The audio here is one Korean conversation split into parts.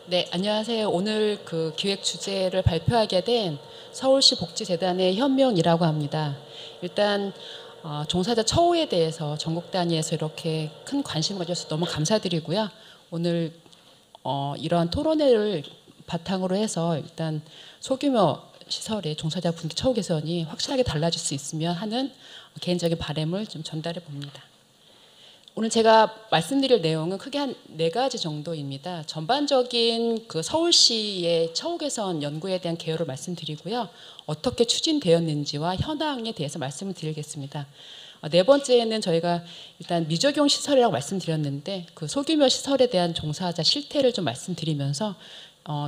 네, 안녕하세요. 오늘 그 기획 주제를 발표하게 된 서울시 복지재단의 현명이라고 합니다. 일단 종사자 처우에 대해서 전국 단위에서 이렇게 큰 관심을 가져서 너무 감사드리고요. 오늘 이러한 토론회를 바탕으로 해서 일단 소규모 시설의 종사자분들 처우 개선이 확실하게 달라질 수 있으면 하는 개인적인 바람을 좀 전달해 봅니다. 오늘 제가 말씀드릴 내용은 크게 한 4가지 정도입니다. 전반적인 그 서울시의 처우 개선 연구에 대한 개요를 말씀드리고요. 어떻게 추진되었는지와 현황에 대해서 말씀을 드리겠습니다. 4번째는 저희가 일단 미적용 시설이라고 말씀드렸는데 그 소규모 시설에 대한 종사자 실태를 좀 말씀드리면서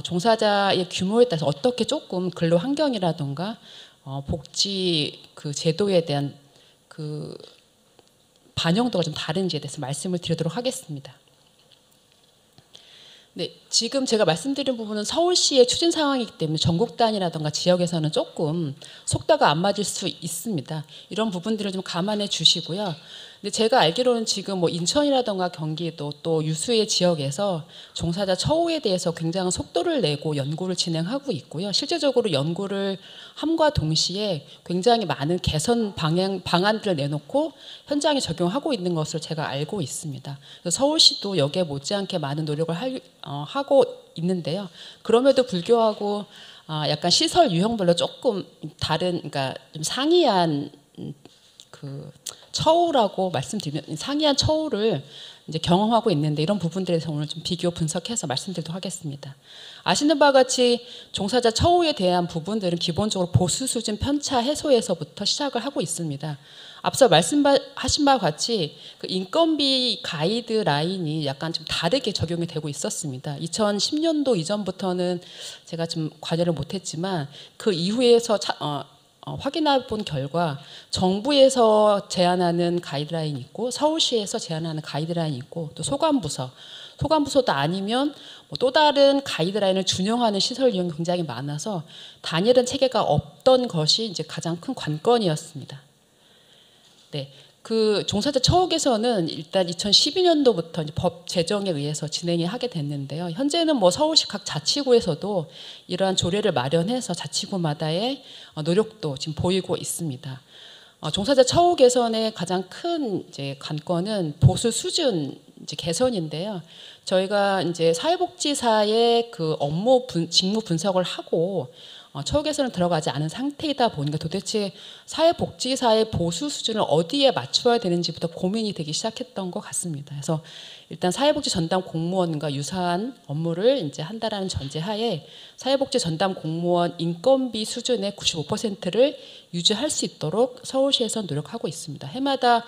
종사자의 규모에 따라서 어떻게 조금 근로 환경이라던가 복지 그 제도에 대한 그 반영도가 좀 다른지에 대해서 말씀을 드리도록 하겠습니다. 네, 지금 제가 말씀드린 부분은 서울시의 추진 상황이기 때문에 전국 단위라든가 지역에서는 조금 속도가 안 맞을 수 있습니다. 이런 부분들을 좀 감안해 주시고요. 근데 제가 알기로는 지금 뭐 인천이라든가 경기도 또 유수의 지역에서 종사자 처우에 대해서 굉장한 속도를 내고 연구를 진행하고 있고요. 실제적으로 연구를 함과 동시에 굉장히 많은 개선 방안들을 내놓고 현장에 적용하고 있는 것을 제가 알고 있습니다. 그래서 서울시도 여기에 못지않게 많은 노력을 하고 있는데요. 그럼에도 불구하고 약간 시설 유형별로 조금 다른, 그러니까 좀 상이한 그 처우라고 말씀드리면 상이한 처우를 이제 경험하고 있는데 이런 부분들에 대해서 오늘 좀 비교 분석해서 말씀드리도록 하겠습니다. 아시는 바와 같이 종사자 처우에 대한 부분들은 기본적으로 보수 수준 편차 해소에서부터 시작을 하고 있습니다. 앞서 말씀하신 바와 같이 그 인건비 가이드라인이 약간 좀 다르게 적용이 되고 있었습니다. 2010년도 이전부터는 제가 좀 관여를 못했지만 그 이후에서 확인해 본 결과 정부에서 제안하는 가이드라인이 있고 서울시에서 제안하는 가이드라인이 있고 또 소관부서도 아니면 또 다른 가이드라인을 준용하는 시설 이용이 굉장히 많아서 단일한 체계가 없던 것이 이제 가장 큰 관건이었습니다. 네. 그 종사자 처우 개선은 일단 2012년도부터 이제 법 제정에 의해서 진행이 하게 됐는데요. 현재는 뭐 서울시 각 자치구에서도 이러한 조례를 마련해서 자치구마다의 노력도 지금 보이고 있습니다. 종사자 처우 개선의 가장 큰 이제 관건은 보수 수준 이제 개선인데요. 저희가 이제 사회복지사의 그 직무 분석을 하고 처우 개선은 들어가지 않은 상태이다 보니까 도대체 사회복지사의 보수 수준을 어디에 맞춰야 되는지부터 고민이 되기 시작했던 것 같습니다. 그래서 일단 사회복지 전담 공무원과 유사한 업무를 이제 한다라는 전제하에 사회복지 전담 공무원 인건비 수준의 95%를 유지할 수 있도록 서울시에서 노력하고 있습니다. 해마다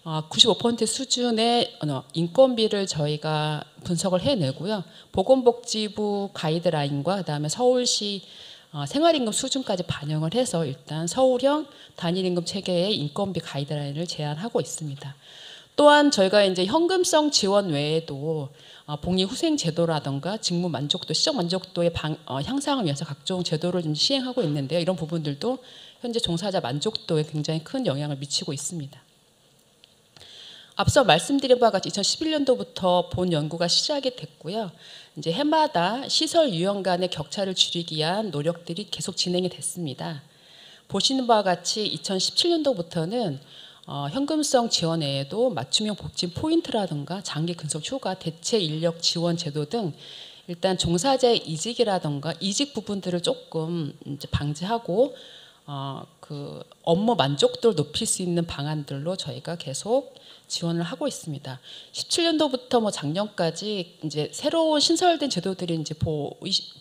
95% 수준의 인건비를 저희가 분석을 해내고요. 보건복지부 가이드라인과 그다음에 서울시 생활임금 수준까지 반영을 해서 일단 서울형 단일임금 체계의 인건비 가이드라인을 제안하고 있습니다. 또한 저희가 이제 현금성 지원 외에도 복리후생제도라든가 직무 만족도, 시적 만족도의 향상을 위해서 각종 제도를 좀 시행하고 있는데요. 이런 부분들도 현재 종사자 만족도에 굉장히 큰 영향을 미치고 있습니다. 앞서 말씀드린 바와 같이 2011년도부터 본 연구가 시작이 됐고요. 이제 해마다 시설 유형 간의 격차를 줄이기 위한 노력들이 계속 진행이 됐습니다. 보시는 바와 같이 2017년도부터는 현금성 지원 외에도 맞춤형 복지 포인트라든가 장기 근속 휴가, 대체 인력 지원 제도 등 일단 종사자의 이직이라든가 이직 부분들을 조금 이제 방지하고 그 업무 만족도를 높일 수 있는 방안들로 저희가 계속 지원을 하고 있습니다. 17년도부터 뭐 작년까지 이제 새로운 신설된 제도들이 이제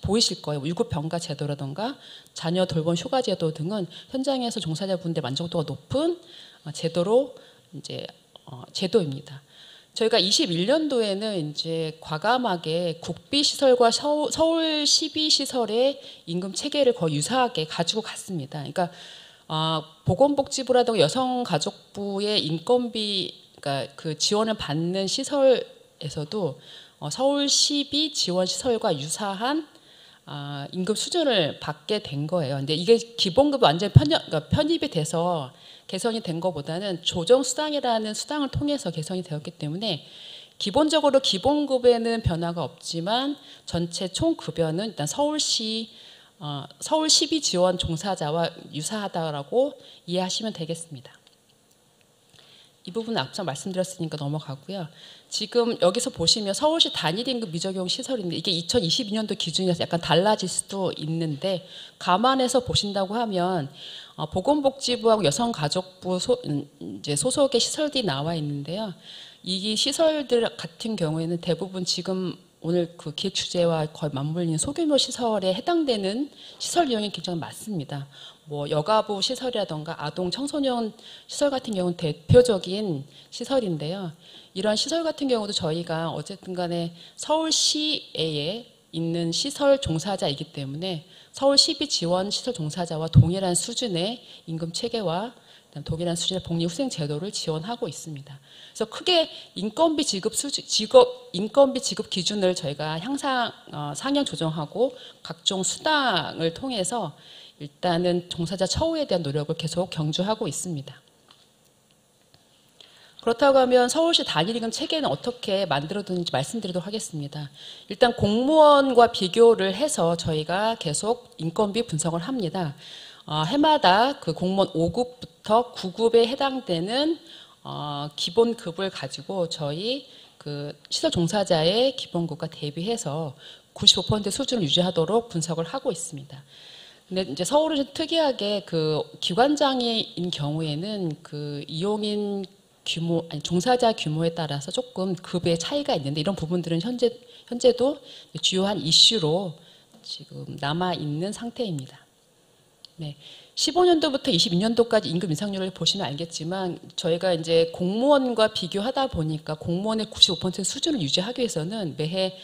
보이실 거예요. 유급 병가 제도라든가 자녀 돌봄 휴가 제도 등은 현장에서 종사자분들 만족도가 높은 제도로 이제 제도입니다. 저희가 21년도에는 이제 과감하게 국비 시설과 서울 시비 시설의 임금 체계를 거의 유사하게 가지고 갔습니다. 그러니까 보건복지부라든가 여성가족부의 인건비, 그러니까 그 지원을 받는 시설에서도 서울 시비 지원 시설과 유사한 임금 수준을 받게 된 거예요. 근데 이게 기본급 완전 그러니까 편입이 돼서 개선이 된 것보다는 조정수당이라는 수당을 통해서 개선이 되었기 때문에 기본적으로 기본급에는 변화가 없지만 전체 총 급여는 일단 서울 시비 지원 종사자와 유사하다라고 이해하시면 되겠습니다. 이 부분은 앞서 말씀드렸으니까 넘어가고요. 지금 여기서 보시면 서울시 단일임금 미적용 시설인데 이게 2022년도 기준이라서 약간 달라질 수도 있는데 감안해서 보신다고 하면 보건복지부하고 여성가족부 이제 소속의 시설들이 나와 있는데요. 이 시설들 같은 경우에는 대부분 지금 오늘 그 기획 주제와 거의 맞물리는 소규모 시설에 해당되는 시설 이용이 굉장히 많습니다. 뭐 여가부 시설이라던가 아동 청소년 시설 같은 경우는 대표적인 시설인데요. 이런 시설 같은 경우도 저희가 어쨌든 간에 서울시에 있는 시설 종사자이기 때문에 서울시비 지원 시설 종사자와 동일한 수준의 임금 체계와 동일한 수준의 복리후생 제도를 지원하고 있습니다. 그래서 크게 인건비 지급 기준을 저희가 상향 조정하고 각종 수당을 통해서 일단은 종사자 처우에 대한 노력을 계속 경주하고 있습니다. 그렇다고 하면 서울시 단일임금 체계는 어떻게 만들어두는지 말씀드리도록 하겠습니다. 일단 공무원과 비교를 해서 저희가 계속 인건비 분석을 합니다. 해마다 그 공무원 5급부터 9급에 해당되는 기본급을 가지고 저희 그 시설 종사자의 기본급과 대비해서 95% 수준을 유지하도록 분석을 하고 있습니다. 근데 이제 서울은 특이하게 그 기관장인 경우에는 그 이용인 규모, 아니 종사자 규모에 따라서 조금 급의 차이가 있는데 이런 부분들은 현재도 주요한 이슈로 지금 남아 있는 상태입니다. 네. 15년도부터 22년도까지 임금 인상률을 보시면 알겠지만 저희가 이제 공무원과 비교하다 보니까 공무원의 95% 수준을 유지하기 위해서는 매해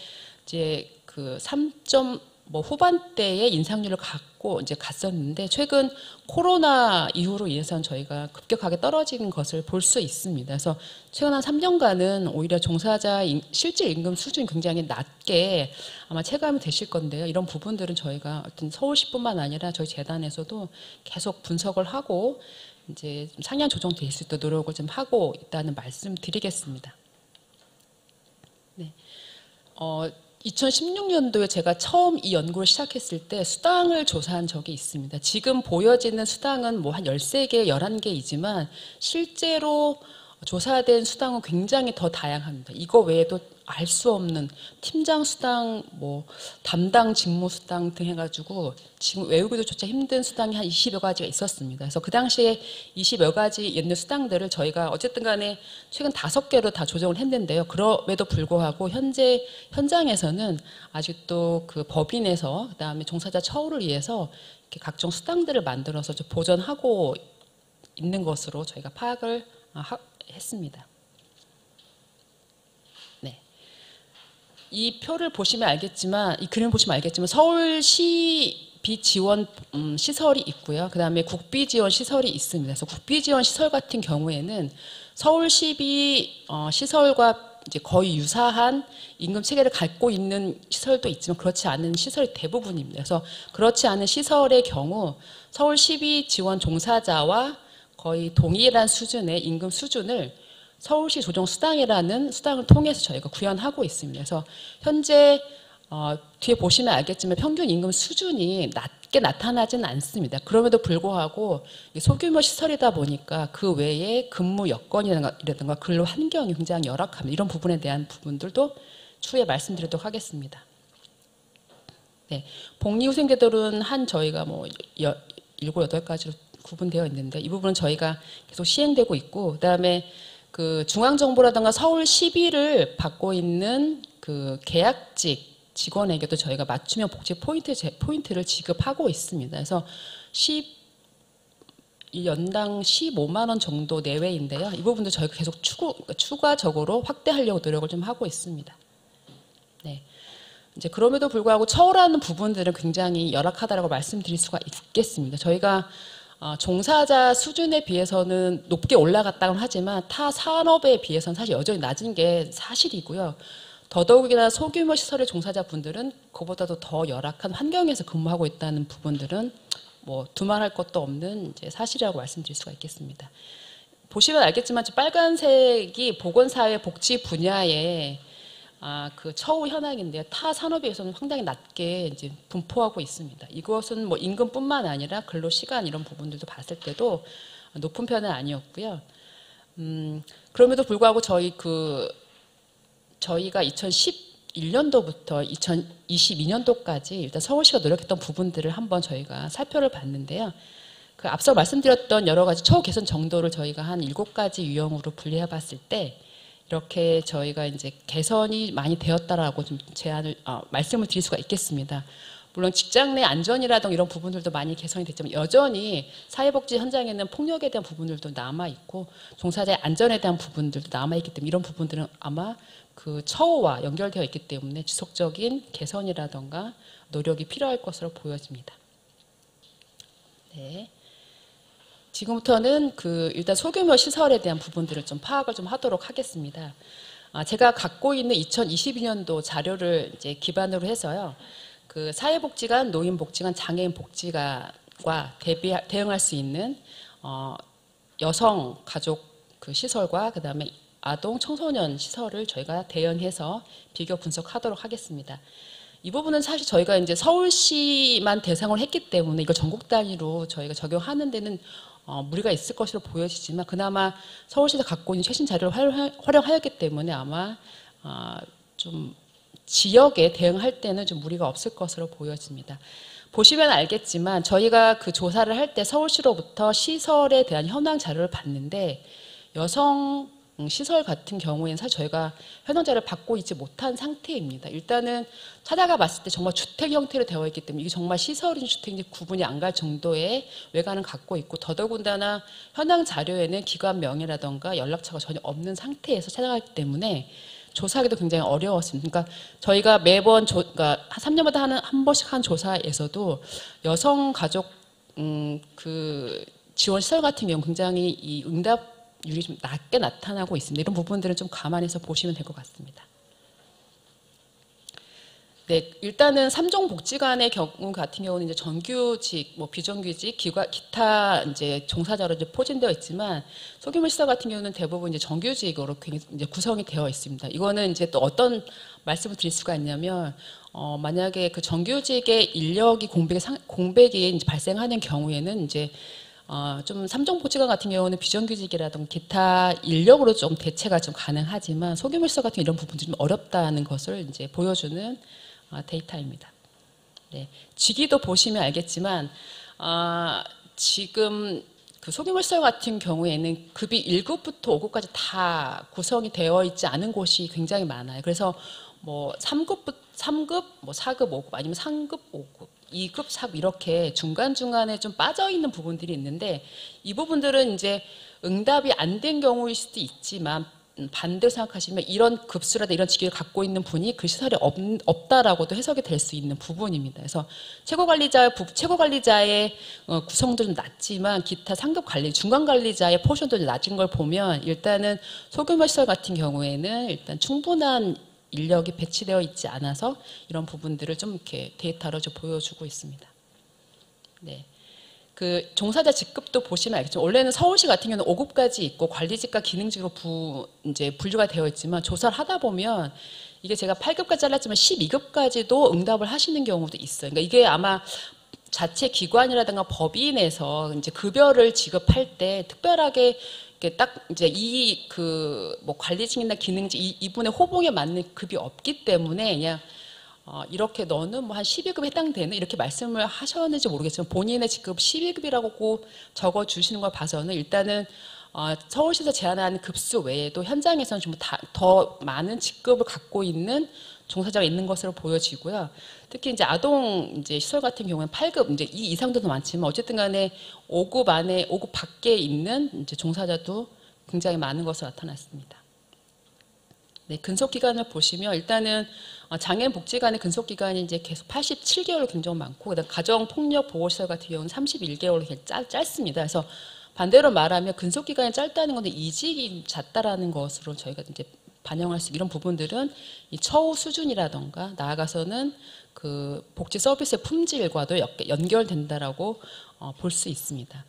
이제 그 3점 뭐 후반대의 인상률을 갖고 이제 갔었는데 최근 코로나 이후로 인해서는 저희가 급격하게 떨어진 것을 볼 수 있습니다. 그래서 최근 한 3년간은 오히려 종사자 실질 임금 수준이 굉장히 낮게 아마 체감이 되실 건데요. 이런 부분들은 저희가 어떤 서울시뿐만 아니라 저희 재단에서도 계속 분석을 하고 이제 좀 상향 조정될 수 있도록 노력을 좀 하고 있다는 말씀 드리겠습니다. 네. 2016년도에 제가 처음 이 연구를 시작했을 때 수당을 조사한 적이 있습니다. 지금 보여지는 수당은 뭐 한 13개, 11개이지만 실제로 조사된 수당은 굉장히 더 다양합니다. 이거 외에도 알 수 없는 팀장 수당, 뭐 담당 직무 수당 등 해가지고 지금 외우기도조차 힘든 수당이 한 20여 가지가 있었습니다. 그래서 그 당시에 20여 가지 있는 수당들을 저희가 어쨌든 간에 최근 5개로 다 조정을 했는데요. 그럼에도 불구하고 현재 현장에서는 아직도 그 법인에서 그다음에 종사자 처우를 위해서 이렇게 각종 수당들을 만들어서 좀 보전하고 있는 것으로 저희가 파악을 했습니다. 이 표를 보시면 알겠지만, 이 그림 보시면 알겠지만 서울시비 지원 시설이 있고요. 그 다음에 국비 지원 시설이 있습니다. 그래서 국비 지원 시설 같은 경우에는 서울시비 시설과 이제 거의 유사한 임금 체계를 갖고 있는 시설도 있지만 그렇지 않은 시설이 대부분입니다. 그래서 그렇지 않은 시설의 경우 서울시비 지원 종사자와 거의 동일한 수준의 임금 수준을 서울시 조정수당이라는 수당을 통해서 저희가 구현하고 있습니다. 그래서 현재 뒤에 보시면 알겠지만 평균 임금 수준이 낮게 나타나지는 않습니다. 그럼에도 불구하고 소규모 시설이다 보니까 그 외에 근무 여건이라든가 근로 환경이 굉장히 열악합니다. 이런 부분에 대한 부분들도 추후에 말씀드리도록 하겠습니다. 네, 복리후생제도는 한 저희가 뭐 7, 8가지로 구분되어 있는데 이 부분은 저희가 계속 시행되고 있고 그다음에 그 중앙정부라든가 서울시비를 받고 있는 그 계약직 직원에게도 저희가 맞춤형 복지 포인트를 지급하고 있습니다. 그래서 연당 15만 원 정도 내외인데요. 이 부분도 저희가 계속 추가적으로 확대하려고 노력을 좀 하고 있습니다. 네. 이제 그럼에도 불구하고 처우라는 부분들은 굉장히 열악하다라고 말씀드릴 수가 있겠습니다. 저희가 종사자 수준에 비해서는 높게 올라갔다고는 하지만 타 산업에 비해서는 사실 여전히 낮은 게 사실이고요. 더더욱이나 소규모 시설의 종사자분들은 그보다도 더 열악한 환경에서 근무하고 있다는 부분들은 뭐 두말할 것도 없는 이제 사실이라고 말씀드릴 수가 있겠습니다. 보시면 알겠지만 저 빨간색이 보건사회 복지 분야에 그 처우 현황인데요. 타 산업에 비해서는 상당히 낮게 이제 분포하고 있습니다. 이것은 뭐 임금뿐만 아니라 근로 시간 이런 부분들도 봤을 때도 높은 편은 아니었고요. 그럼에도 불구하고 저희가 2011년도부터 2022년도까지 일단 서울시가 노력했던 부분들을 한번 저희가 살펴를 봤는데요. 그 앞서 말씀드렸던 여러 가지 처우 개선 정도를 저희가 한 7가지 유형으로 분리해 봤을 때 이렇게 저희가 이제 개선이 많이 되었다라고 좀 말씀을 드릴 수가 있겠습니다. 물론 직장 내 안전이라든가 이런 부분들도 많이 개선이 됐지만 여전히 사회복지 현장에는 폭력에 대한 부분들도 남아있고 종사자의 안전에 대한 부분들도 남아있기 때문에 이런 부분들은 아마 그 처우와 연결되어 있기 때문에 지속적인 개선이라든가 노력이 필요할 것으로 보여집니다. 네. 지금부터는 일단 소규모 시설에 대한 부분들을 좀 파악을 좀 하도록 하겠습니다. 제가 갖고 있는 2022년도 자료를 이제 기반으로 해서요. 그 사회복지관, 노인복지관, 장애인복지관과 대응할 수 있는 여성 가족 그 시설과 그다음에 아동 청소년 시설을 저희가 대연해서 비교 분석하도록 하겠습니다. 이 부분은 사실 저희가 이제 서울시만 대상으로 했기 때문에 이걸 전국 단위로 저희가 적용하는 데는 무리가 있을 것으로 보여지지만 그나마 서울시에서 갖고 있는 최신 자료를 활용하였기 때문에 아마 좀 지역에 대응할 때는 좀 무리가 없을 것으로 보여집니다. 보시면 알겠지만 저희가 그 조사를 할 때 서울시로부터 시설에 대한 현황 자료를 봤는데 여성 시설 같은 경우에는 사실 저희가 현황 자료를 받고 있지 못한 상태입니다. 일단은 찾아가 봤을 때 정말 주택 형태로 되어 있기 때문에 이게 정말 시설인지 주택인지 구분이 안 갈 정도의 외관을 갖고 있고 더더군다나 현황 자료에는 기관 명의라던가 연락처가 전혀 없는 상태에서 찾아가기 때문에 조사하기도 굉장히 어려웠습니다. 그러니까 저희가 매번 그러니까 3년마다 한 번씩 한 조사에서도 여성 가족 그 지원 시설 같은 경우 굉장히 이 응답률이 좀 낮게 나타나고 있습니다. 이런 부분들은 좀 감안해서 보시면 될 것 같습니다. 네, 일단은 3종 복지관의 경우 같은 경우는 이제 정규직, 뭐 비정규직, 기타 이제 종사자로 이제 포진되어 있지만 소규모 시설 같은 경우는 대부분 이제 정규직으로 이제 구성이 되어 있습니다. 이거는 이제 또 어떤 말씀을 드릴 수가 있냐면 만약에 그 정규직의 인력이 공백이 이제 발생하는 경우에는 이제 좀 3종 복지관 같은 경우는 비정규직이라든가 기타 인력으로 좀 대체가 좀 가능하지만 소규모 시설 같은 이런 부분들이 좀 어렵다는 것을 이제 보여주는 데이터입니다. 네, 직위도 보시면 알겠지만 지금 그 소규모 시설 같은 경우에는 급이 1급부터 5급까지 다 구성이 되어 있지 않은 곳이 굉장히 많아요. 그래서 뭐 3급, 뭐 4급, 5급 아니면 3급, 5급, 2급, 4급 이렇게 중간중간에 좀 빠져 있는 부분들이 있는데 이 부분들은 이제 응답이 안 된 경우일 수도 있지만 반대로 생각하시면 이런 급수라든 이런 직위를 갖고 있는 분이 그 시설에 없다라고도 해석이 될 수 있는 부분입니다. 그래서 최고관리자의 구성도 좀 낮지만 기타 상급 관리, 중간 관리자의 포션도 낮은 걸 보면 일단은 소규모 시설 같은 경우에는 일단 충분한 인력이 배치되어 있지 않아서 이런 부분들을 좀 이렇게 데이터로 좀 보여주고 있습니다. 네. 그 종사자 직급도 보시면 알겠지만 원래는 서울시 같은 경우는 5급까지 있고 관리직과 기능직으로 이제 분류가 되어 있지만 조사를 하다 보면 이게 제가 8급까지 잘랐지만 12급까지도 응답을 하시는 경우도 있어요. 그러니까 이게 아마 자체 기관이라든가 법인에서 이제 급여를 지급할 때 특별하게 딱 이제 뭐 관리직이나 기능직 이분의 호봉에 맞는 급이 없기 때문에 그냥 이렇게 너는 뭐 한 12급에 해당되는 이렇게 말씀을 하셨는지 모르겠지만 본인의 직급 12급이라고 적어 주시는 걸 봐서는 일단은 서울시에서 제안하는 급수 외에도 현장에서는 좀 더 많은 직급을 갖고 있는 종사자가 있는 것으로 보여지고요. 특히 이제 아동 이제 시설 같은 경우는 8급 이제 이 이상도 더 많지만 어쨌든 간에 5급 안에 5급 밖에 있는 이제 종사자도 굉장히 많은 것으로 나타났습니다. 네, 근속 기간을 보시면 일단은 장애인 복지관의 근속 기간이 이제 계속 87개월로 굉장히 많고 그다음 가정 폭력 보호 시설 같은 경우는 31개월로 짧습니다. 그래서 반대로 말하면 근속 기간이 짧다는 건데 이직이 잦다라는 것으로 저희가 이제 반영할 수 이런 부분들은 이 처우 수준이라던가 나아가서는 그 복지 서비스의 품질과도 연결된다라고 볼 수 있습니다.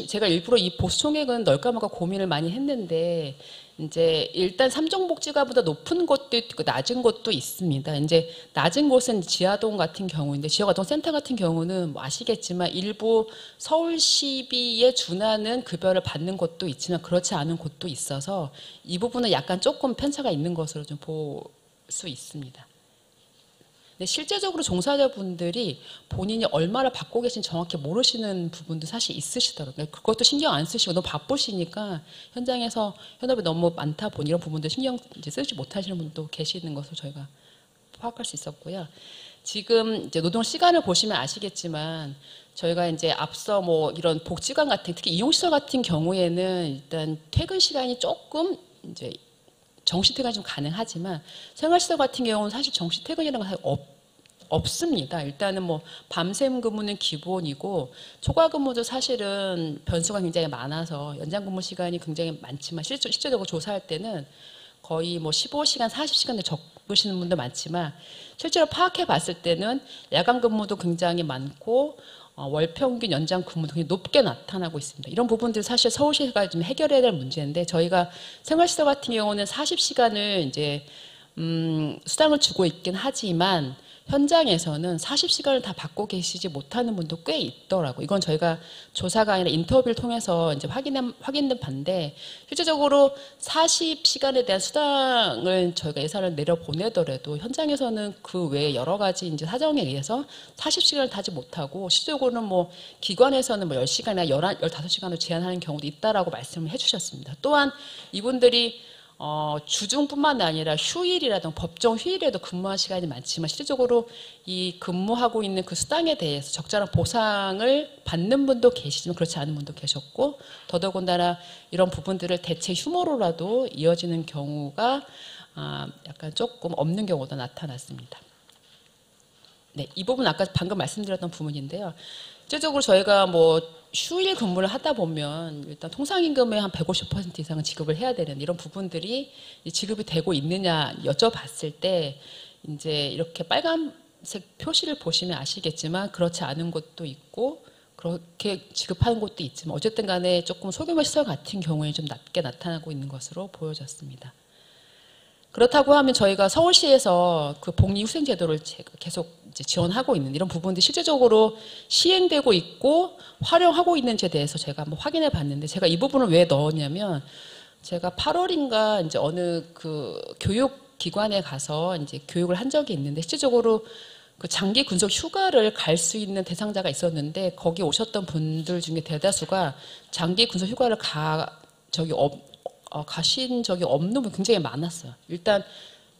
제가 일부러 이 보수 총액은 넣을까 말까 고민을 많이 했는데, 이제 일단 삼성복지가보다 높은 곳도 있고 낮은 곳도 있습니다. 이제 낮은 곳은 지하동 같은 경우인데, 지역아동센터 같은 경우는 뭐 아시겠지만 일부 서울시비에 준하는 급여를 받는 곳도 있지만 그렇지 않은 곳도 있어서 이 부분은 약간 조금 편차가 있는 것으로 좀 볼 수 있습니다. 근데 실제적으로 종사자분들이 본인이 얼마를 받고 계신지 정확히 모르시는 부분도 사실 있으시더라고요. 그것도 신경 안 쓰시고 너무 바쁘시니까 현장에서 현업이 너무 많다 보니 이런 부분도 신경 이제 쓰지 못하시는 분도 계시는 것을 저희가 파악할 수 있었고요. 지금 이제 노동 시간을 보시면 아시겠지만 저희가 이제 앞서 뭐 이런 복지관 같은 특히 이용시설 같은 경우에는 일단 퇴근 시간이 조금 이제 정시 퇴근이 좀 가능하지만 생활시설 같은 경우는 사실 정시 퇴근이라는 건 사실 없습니다. 일단은 뭐 밤샘 근무는 기본이고 초과 근무도 사실은 변수가 굉장히 많아서 연장 근무 시간이 굉장히 많지만 실제적으로 조사할 때는 거의 뭐 15시간, 40시간을 적으시는 분도 많지만 실제로 파악해 봤을 때는 야간 근무도 굉장히 많고 월 평균 연장 근무도 굉장히 높게 나타나고 있습니다. 이런 부분들 사실 서울시가 좀 해결해야 될 문제인데 저희가 생활시설 같은 경우는 40시간을 이제 수당을 주고 있긴 하지만 현장에서는 40시간을 다 받고 계시지 못하는 분도 꽤 있더라고요. 이건 저희가 조사가 아니라 인터뷰를 통해서 이제 확인된 바인데 실제적으로 40시간에 대한 수당을 저희가 예산을 내려 보내더라도 현장에서는 그 외에 여러 가지 이제 사정에 의해서 40시간을 다지 못하고 실제적으로는 뭐 기관에서는 뭐 10시간이나 15시간을 제한하는 경우도 있다라고 말씀을 해주셨습니다. 또한 이분들이 주중뿐만 아니라 휴일이라든가 법정 휴일에도 근무한 시간이 많지만 실질적으로 이 근무하고 있는 그 수당에 대해서 적절한 보상을 받는 분도 계시지만 그렇지 않은 분도 계셨고 더더군다나 이런 부분들을 대체 휴무로라도 이어지는 경우가 약간 조금 없는 경우도 나타났습니다. 네, 이 부분 아까 방금 말씀드렸던 부분인데요. 실제적으로 저희가 뭐 휴일 근무를 하다 보면 일단 통상임금의 한 150% 이상은 지급을 해야 되는 이런 부분들이 지급이 되고 있느냐 여쭤봤을 때 이제 이렇게 빨간색 표시를 보시면 아시겠지만 그렇지 않은 곳도 있고 그렇게 지급하는 곳도 있지만 어쨌든 간에 조금 소규모 시설 같은 경우에 좀 낮게 나타나고 있는 것으로 보여졌습니다. 그렇다고 하면 저희가 서울시에서 그 복리후생제도를 계속 이제 지원하고 있는 이런 부분들이 실제적으로 시행되고 있고 활용하고 있는지에 대해서 제가 한번 확인해 봤는데 제가 이 부분을 왜 넣었냐면 제가 8월인가 이제 어느 그 교육기관에 가서 이제 교육을 한 적이 있는데 실제적으로 그 장기 군속 휴가를 갈 수 있는 대상자가 있었는데 거기 오셨던 분들 중에 대다수가 장기 군속 휴가를 가신 적이 없는 분 굉장히 많았어요. 일단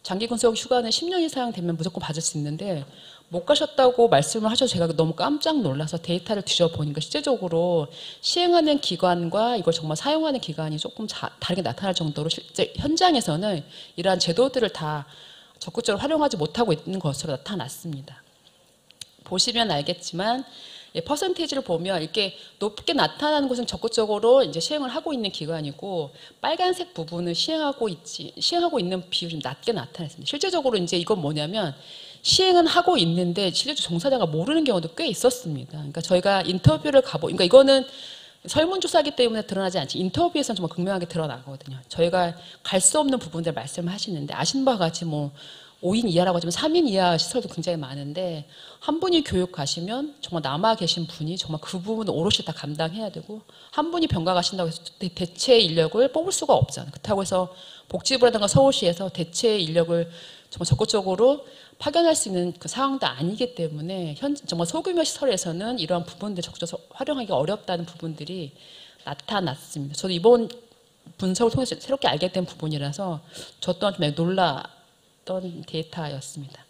장기 군속 휴가는 10년 이상 되면 무조건 받을 수 있는데 못 가셨다고 말씀을 하셔서 제가 너무 깜짝 놀라서 데이터를 뒤져보니까 실제적으로 시행하는 기관과 이걸 정말 사용하는 기관이 조금 다르게 나타날 정도로 실제 현장에서는 이러한 제도들을 다 적극적으로 활용하지 못하고 있는 것으로 나타났습니다. 보시면 알겠지만 퍼센테이지를 보면 이렇게 높게 나타나는 곳은 적극적으로 이제 시행을 하고 있는 기관이고 빨간색 부분은 시행하고 있는 비율이 좀 낮게 나타났습니다. 실제적으로 이제 이건 뭐냐면 시행은 하고 있는데 실제로 종사자가 모르는 경우도 꽤 있었습니다. 그러니까 저희가 인터뷰를 그러니까 이거는 설문조사이기 때문에 드러나지 않지 인터뷰에서는 정말 극명하게 드러나거든요. 저희가 갈 수 없는 부분들 말씀을 하시는데 아신 바와 같이 뭐 5인 이하라고 하지만 3인 이하 시설도 굉장히 많은데 한 분이 교육 가시면 정말 남아 계신 분이 정말 그 부분을 오롯이 다 감당해야 되고 한 분이 병가 가신다고 해서 대체 인력을 뽑을 수가 없잖아요. 그렇다고 해서 복지부라든가 서울시에서 대체 인력을 정말 적극적으로 파견할 수 있는 그 상황도 아니기 때문에 정말 소규모 시설에서는 이러한 부분들 적극적으로 활용하기 어렵다는 부분들이 나타났습니다. 저도 이번 분석을 통해서 새롭게 알게 된 부분이라서 저 또한 좀 놀랐던 데이터였습니다.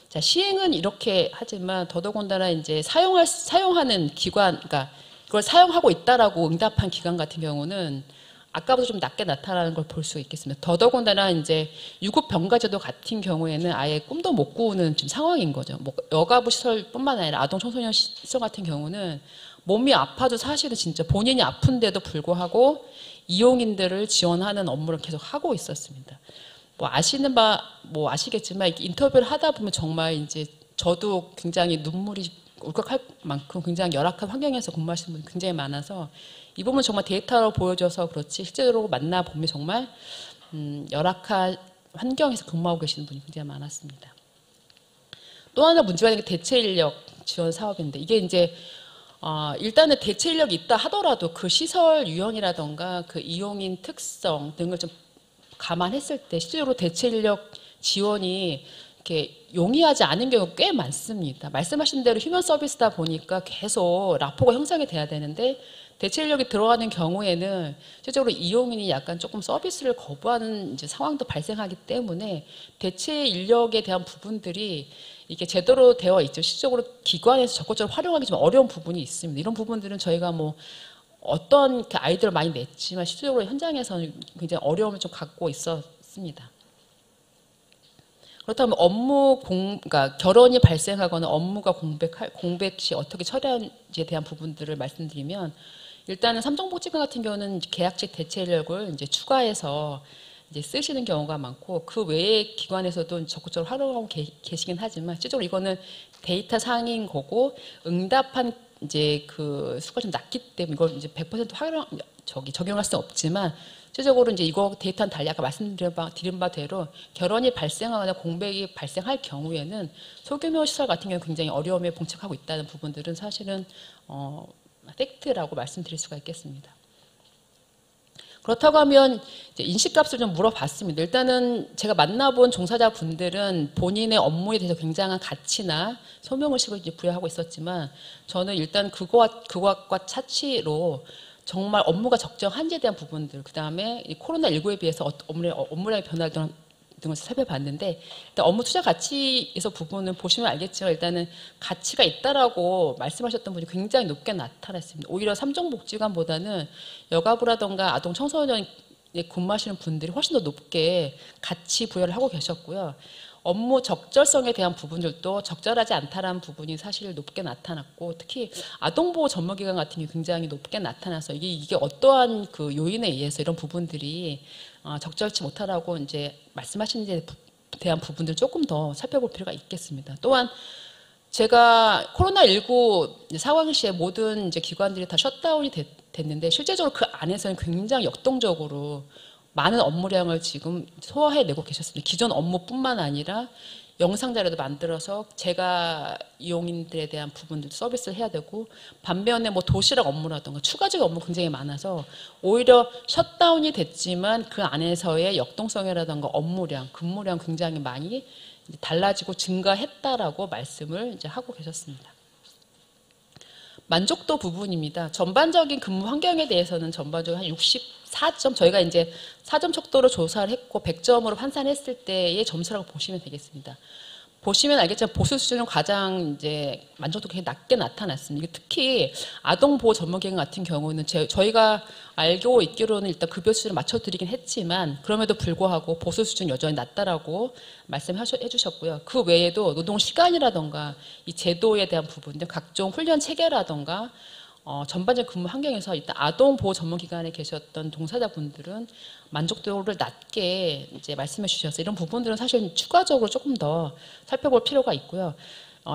자, 시행은 이렇게 하지만 더더군다나 이제 사용하는 기관, 그러니까 그걸 사용하고 있다라고 응답한 기관 같은 경우는 아까보다 좀 낮게 나타나는 걸 볼 수 있겠습니다. 더더군다나 이제 유급 병가제도 같은 경우에는 아예 꿈도 못 꾸는 지금 상황인 거죠. 뭐 여가부 시설뿐만 아니라 아동 청소년 시설 같은 경우는 몸이 아파도 사실은 진짜 본인이 아픈데도 불구하고 이용인들을 지원하는 업무를 계속 하고 있었습니다. 뭐 아시겠지만 인터뷰를 하다 보면 정말 이제 저도 굉장히 눈물이 울컥할 만큼 굉장히 열악한 환경에서 근무하시는 분이 굉장히 많아서 이 부분 정말 데이터로 보여줘서 그렇지 실제로 만나보면 정말 열악한 환경에서 근무하고 계시는 분이 굉장히 많았습니다. 또 하나 문제가 있는 게 대체 인력 지원 사업인데 이게 이제 일단은 대체 인력이 있다 하더라도 그 시설 유형이라던가 그 이용인 특성 등을 좀 감안했을 때 실제로 대체 인력 지원이 이렇게 용이하지 않은 경우가 꽤 많습니다. 말씀하신 대로 휴먼 서비스다 보니까 계속 라포가 형성이 돼야 되는데 대체 인력이 들어가는 경우에는 실제로 이용인이 약간 조금 서비스를 거부하는 이제 상황도 발생하기 때문에 대체 인력에 대한 부분들이 이게 제대로 되어 있죠. 실질적으로 기관에서 적극적으로 활용하기 좀 어려운 부분이 있습니다. 이런 부분들은 저희가 뭐 어떤 아이디어를 많이 냈지만 실질적으로 현장에서는 굉장히 어려움을 좀 갖고 있었습니다. 그렇다면 그러니까 결혼이 발생하거나 업무가 공백 시 어떻게 처리하는지에 대한 부분들을 말씀드리면 일단은 삼성복지관 같은 경우는 계약직 대체 인력을 이제 추가해서 이제 쓰시는 경우가 많고 그 외의 기관에서도 적극적으로 활용하고 계시긴 하지만 실제로 이거는 데이터 상인 거고 응답한 이제 그 수가 좀 낮기 때문에 이걸 이제 100% 적용할 수는 없지만 실질적으로 이제 이거 데이터는 달리 아까 말씀드린 바대로 결혼이 발생하거나 공백이 발생할 경우에는 소규모 시설 같은 경우 굉장히 어려움에 봉착하고 있다는 부분들은 사실은 팩트라고 말씀드릴 수가 있겠습니다. 그렇다고 하면 이제 인식값을 좀 물어봤습니다. 일단은 제가 만나본 종사자분들은 본인의 업무에 대해서 굉장한 가치나 소명의식을 이제 부여하고 있었지만 저는 일단 그것과 차치로 정말 업무가 적정한지에 대한 부분들, 그 다음에 코로나19에 비해서 업무량의 변화 등을 살펴봤는데 일단 업무 투자 가치에서 부분은 보시면 알겠지만 일단은 가치가 있다라고 말씀하셨던 분이 굉장히 높게 나타났습니다. 오히려 삼성복지관보다는 여가부라던가 아동 청소년에 근무하시는 분들이 훨씬 더 높게 가치 부여를 하고 계셨고요. 업무 적절성에 대한 부분들도 적절하지 않다라는 부분이 사실 높게 나타났고 특히 아동보호 전문기관 같은 게 굉장히 높게 나타나서 이게 어떠한 그 요인에 의해서 이런 부분들이 적절치 못하다고 이제 말씀하신 데 대한 부분들 조금 더 살펴볼 필요가 있겠습니다. 또한 제가 코로나19 상황 시에 모든 이제 기관들이 다 셧다운이 됐는데 실제적으로 그 안에서는 굉장히 역동적으로 많은 업무량을 지금 소화해내고 계셨습니다. 기존 업무뿐만 아니라 영상 자료도 만들어서 제가 이용인들에 대한 부분들 서비스를 해야 되고 반면에 뭐 도시락 업무라든가 추가적인 업무 굉장히 많아서 오히려 셧다운이 됐지만 그 안에서의 역동성이라든가 업무량, 근무량 굉장히 많이 달라지고 증가했다라고 말씀을 이제 하고 계셨습니다. 만족도 부분입니다. 전반적인 근무 환경에 대해서는 전반적으로 한 64점, 저희가 이제 4점 척도로 조사를 했고 100점으로 환산했을 때의 점수라고 보시면 되겠습니다. 보시면 알겠지만 보수 수준은 가장 이제 만족도가 굉장히 낮게 나타났습니다. 특히 아동보호 전문기관 같은 경우는 저희가 알고 있기로는 일단 급여 수준을 맞춰드리긴 했지만 그럼에도 불구하고 보수 수준 여전히 낮다라고 말씀해 주셨고요. 그 외에도 노동 시간이라던가 이 제도에 대한 부분들, 각종 훈련 체계라던가 전반적 근무 환경에서 일단 아동보호 전문기관에 계셨던 동사자분들은 만족도를 낮게 이제 말씀해 주셔서 이런 부분들은 사실 추가적으로 조금 더 살펴볼 필요가 있고요.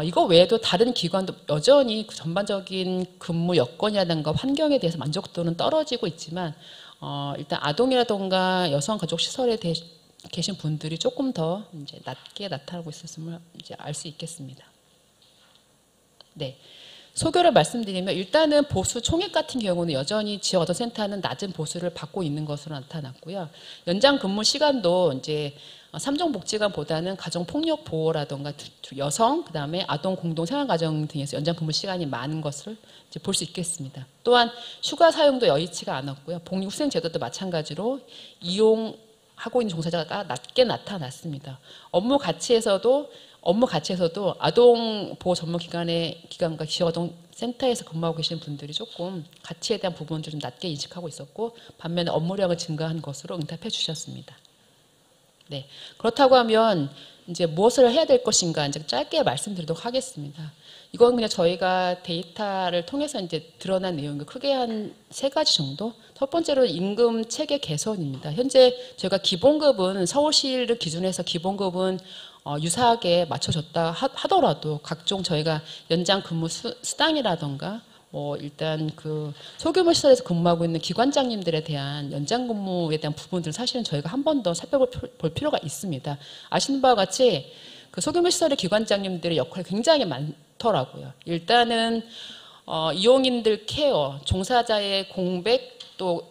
이거 외에도 다른 기관도 여전히 그 전반적인 근무 여건이라든가 환경에 대해서 만족도는 떨어지고 있지만 일단 아동이라든가 여성가족시설에 계신 분들이 조금 더 이제 낮게 나타나고 있었음을 이제 알 수 있겠습니다. 네. 소교를 말씀드리면 일단은 보수 총액 같은 경우는 여전히 지역 어선센터는 낮은 보수를 받고 있는 것으로 나타났고요. 연장 근무 시간도 이제 삼성복지관보다는 가정폭력 보호라던가 여성, 그다음에 아동 공동 생활가정 등에서 연장 근무 시간이 많은 것을 이제 볼 수 있겠습니다. 또한 휴가 사용도 여의치가 않았고요. 복리후생 제도도 마찬가지로 이용하고 있는 종사자가 낮게 나타났습니다. 업무 가치에서도 아동보호 전문기관과 지역아동센터에서 근무하고 계시는 분들이 조금 가치에 대한 부분을 좀 낮게 인식하고 있었고 반면에 업무량을 증가한 것으로 응답해 주셨습니다. 네. 그렇다고 하면 이제 무엇을 해야 될 것인가 이제 짧게 말씀드리도록 하겠습니다. 이건 그냥 저희가 데이터를 통해서 이제 드러난 내용이 크게 한 3가지 정도. 첫 번째로 임금 체계 개선입니다. 현재 저희가 기본급은 서울시를 기준해서 기본급은 유사하게 맞춰줬다 하더라도 각종 저희가 연장 근무 수당이라던가 뭐 일단 그 소규모 시설에서 근무하고 있는 기관장님들에 대한 연장 근무에 대한 부분들은 사실은 저희가 한 번 더 살펴볼 필요가 있습니다. 아시는 바와 같이 그 소규모 시설의 기관장님들의 역할이 굉장히 많더라고요. 일단은 이용인들 케어, 종사자의 공백도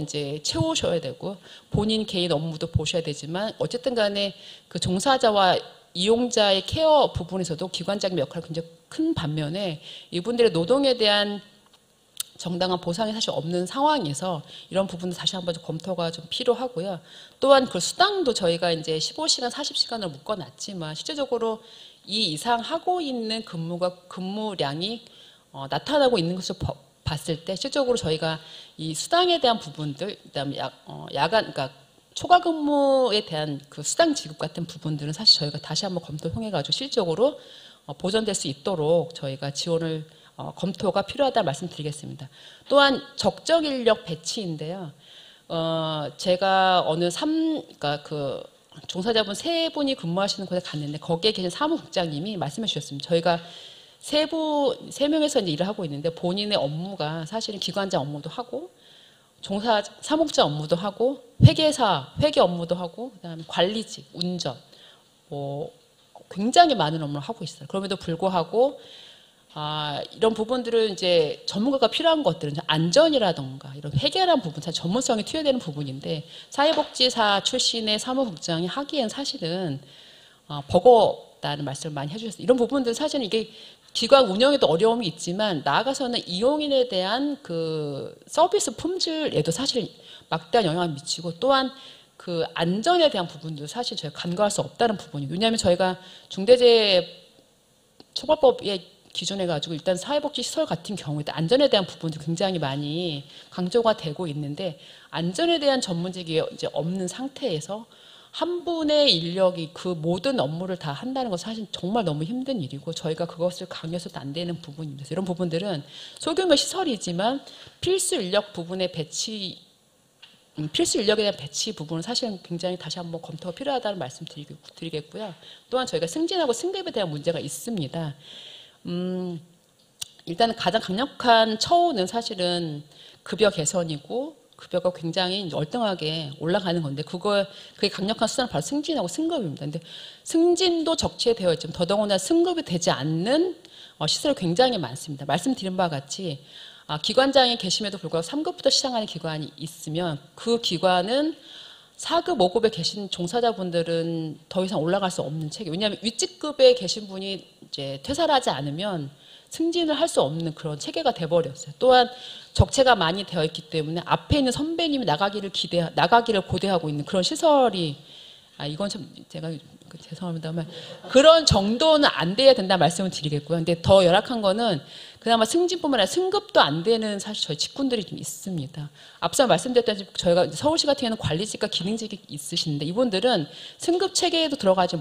이제 채우셔야 되고 본인 개인 업무도 보셔야 되지만 어쨌든 간에 그 종사자와 이용자의 케어 부분에서도 기관장님 역할이 굉장히 큰 반면에 이분들의 노동에 대한 정당한 보상이 사실 없는 상황에서 이런 부분도 다시 한번 좀 검토가 좀 필요하고요. 또한 그 수당도 저희가 이제 15시간, 40시간을 묶어놨지만 실제적으로 이 이상 하고 있는 근무량이 나타나고 있는 것을 봤을 때 실질적으로 저희가 이 수당에 대한 부분들, 그다음에 야간, 그러니까 초과 근무에 대한 그 수당 지급 같은 부분들은 사실 저희가 다시 한번 검토 통해가지고 실질적으로 보전될 수 있도록 저희가 지원을 검토가 필요하다 말씀드리겠습니다. 또한 적정 인력 배치인데요. 제가 그러니까 그 종사자분 3분이 근무하시는 곳에 갔는데 거기에 계신 사무국장님이 말씀해 주셨습니다. 저희가 3명에서 이제 일을 하고 있는데 본인의 업무가 사실은 기관장 업무도 하고 사무국장 업무도 하고 회계 업무도 하고 그다음에 관리직, 운전 뭐 굉장히 많은 업무를 하고 있어요. 그럼에도 불구하고 이런 부분들은 이제 전문가가 필요한 것들은 안전이라던가 이런 회계라는 부분, 사실 전문성이 투여되는 부분인데 사회복지사 출신의 사무국장이 하기엔 사실은 버겁다는 말씀을 많이 해주셨어요. 이런 부분들은 사실은 이게 기관 운영에도 어려움이 있지만 나아가서는 이용인에 대한 그 서비스 품질에도 사실 막대한 영향을 미치고 또한 그 안전에 대한 부분도 사실 저희가 간과할 수 없다는 부분이에요. 왜냐하면 저희가 중대재해처벌법에 기준해 가지고 일단 사회복지시설 같은 경우에도 안전에 대한 부분도 굉장히 많이 강조가 되고 있는데 안전에 대한 전문직이 이제 없는 상태에서 한 분의 인력이 그 모든 업무를 다 한다는 것은 사실 정말 너무 힘든 일이고 저희가 그것을 강요해서도 안 되는 부분입니다. 이런 부분들은 소규모 시설이지만 필수 인력에 대한 배치 부분은 사실은 굉장히 다시 한번 검토가 필요하다는 말씀 드리겠고요. 또한 저희가 승진하고 승급에 대한 문제가 있습니다. 일단 가장 강력한 처우는 사실은 급여 개선이고 급여가 굉장히 월등하게 올라가는 건데 그게 강력한 수단은 바로 승진하고 승급입니다. 근데 승진도 적체되어 있지만 더더군다나 승급이 되지 않는 시설이 굉장히 많습니다. 말씀드린 바와 같이 기관장이 계심에도 불구하고 3급부터 시작하는 기관이 있으면 그 기관은 4급, 5급에 계신 종사자분들은 더 이상 올라갈 수 없는 체계. 왜냐하면 윗직급에 계신 분이 이제 퇴사를 하지 않으면 승진을 할 수 없는 그런 체계가 돼버렸어요. 또한 적체가 많이 되어 있기 때문에 앞에 있는 선배님이 나가기를 고대하고 있는 그런 시설이 이건 참 제가 죄송합니다만 그런 정도는 안 돼야 된다 말씀을 드리겠고요. 근데 더 열악한 거는 그나마 승진뿐만 아니라 승급도 안 되는 사실 저희 직군들이 좀 있습니다. 앞서 말씀드렸다시피 저희가 서울시 같은 경우는 관리직과 기능직이 있으신데 이분들은 승진 체계에도 들어가지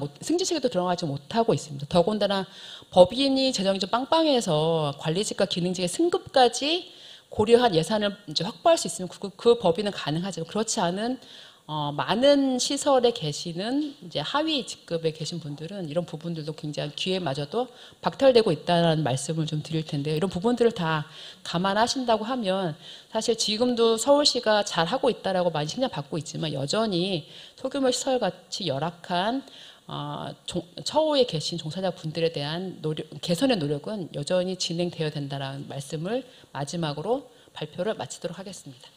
못하고 있습니다. 더군다나 법인이 재정이 좀 빵빵해서 관리직과 기능직의 승급까지 고려한 예산을 이제 확보할 수 있으면 그 법인은 가능하지만 그렇지 않은 많은 시설에 계시는 이제 하위 직급에 계신 분들은 이런 부분들도 굉장히 기회마저도 박탈되고 있다는 말씀을 좀 드릴 텐데요. 이런 부분들을 다 감안하신다고 하면 사실 지금도 서울시가 잘하고 있다라고 많이 칭찬받고 있지만 여전히 소규모 시설같이 열악한 처우에 계신 종사자분들에 대한 개선의 노력은 여전히 진행되어야 된다는 말씀을 마지막으로 발표를 마치도록 하겠습니다.